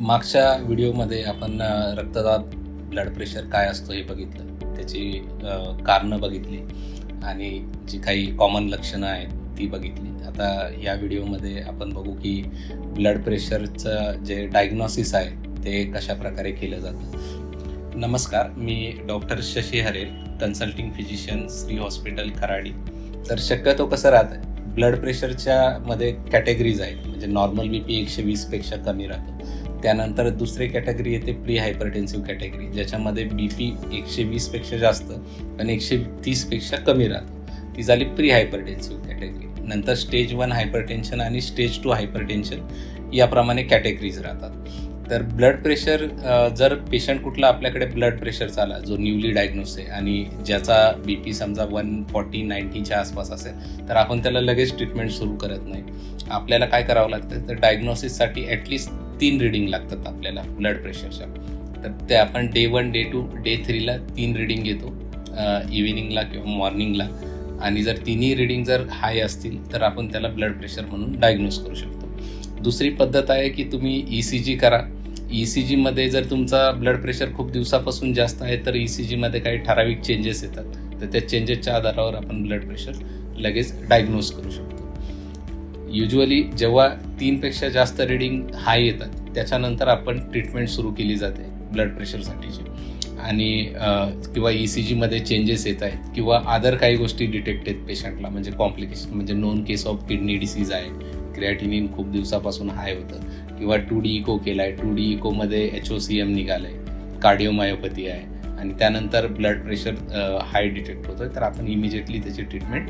मागच्या व्हिडिओमध्ये आपण रक्तदाब, ब्लड प्रेशर काय असतो हे बघितलं, त्याची कारणं बघितली आणि जी काही कॉमन लक्षणं आहेत ती बघितली. आता या व्हिडिओमध्ये आपण बघू की ब्लड प्रेशरचं जे डायग्नॉसिस आहे ते कशा प्रकारे केलं जातं. नमस्कार, मी doctor Shashi Harel, consulting physician, Shri hospital Kharadi. तर शक्यतो कसं राहतं, ब्लड प्रेशरच्या मध्ये कॅटेगरीज आहेत. म्हणजे नॉर्मल BP 120पेक्षा कमी राहतो. त्यानंतर दुसरी कॅटेगरी येते प्री हायपरटेन्सिव्ह कॅटेगरी, ज्याच्यामध्ये BP 120पेक्षा जास्त आणि 130पेक्षा कमी राहतो. ती झाली प्री हायपरटेन्सिव्ह कॅटेगरी. नंतर स्टेज 1 हायपरटेन्शन आणि स्टेज 2 हायपरटेन्शन याप्रमाणे कॅटेगरीज राहतात. तर ब्लड प्रेशर, जर पेशंट कुठला आपल्याकडे ब्लड प्रेशरचा आला जो न्यूली डायग्नोस आहे आणि ज्याचा BP समजा 140-90च्या आसपास असेल, तर आपण त्याला लगेच ट्रीटमेंट सुरू करत नाही. आपल्याला काय करावं लागतं, तर डायग्नोसिससाठी ॲटलिस्ट 3 रिडिंग लागतात आपल्याला ब्लड प्रेशरच्या. तर ते आपण डे 1, डे 2, डे 3ला 3 रिडिंग घेतो, इव्हिनिंगला किंवा मॉर्निंगला. आणि जर तिन्ही रिडिंग जर हाय असतील तर आपण त्याला ब्लड प्रेशर म्हणून डायग्नोस करू शकतो. दुसरी पद्धत आहे की तुम्ही ECG करा. ECGमध्ये जर तुमचा ब्लड प्रेशर खूप दिवसापासून जास्त आहे तर ECGमध्ये काही ठराविक चेंजेस येतात, तर त्या चेंजेसच्या आधारावर आपण ब्लड प्रेशर लगेच डायग्नोस करू शकतो. युजली जेव्हा 3पेक्षा जास्त रिडिंग हाय येतात त्याच्यानंतर आपण ट्रीटमेंट सुरू केली जाते ब्लड प्रेशरसाठीची. आणि किंवा ECGमध्ये चेंजेस येत आहेत किंवा अदर काही गोष्टी डिटेक्ट आहेत पेशंटला, म्हणजे कॉम्प्लिकेशन, म्हणजे non case of kidney disease आहे, क्रिएटिनिन खूप दिवसापासून हाय होतं, किंवा 2D इको केला आहे, 2D इकोमध्ये HOCM निघालं आहे, कार्डिओमायोपॅथी आहे आणि त्यानंतर ब्लड प्रेशर हाय डिटेक्ट होतं, तर आपण इमिजिएटली त्याची ट्रीटमेंट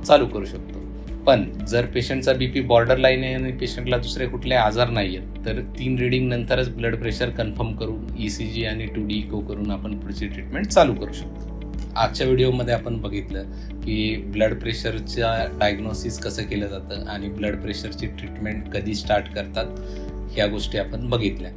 चालू करू शकतो. पण जर पेशंटचा BP बॉर्डर लाईन आहे आणि पेशंटला दुसरे कुठले आजार नाही आहेत, तर 3 रिडिंग नंतरच ब्लड प्रेशर कन्फर्म करून ECG आणि 2D इको करून आपण पुढची ट्रीटमेंट चालू करू शकतो. आजच्या व्हिडिओमध्ये आपण बघितलं की ब्लड प्रेशरच्या डायग्नोसिस कसं केलं जातं आणि ब्लड प्रेशरची ट्रीटमेंट कधी स्टार्ट करतात, ह्या गोष्टी आपण बघितल्या.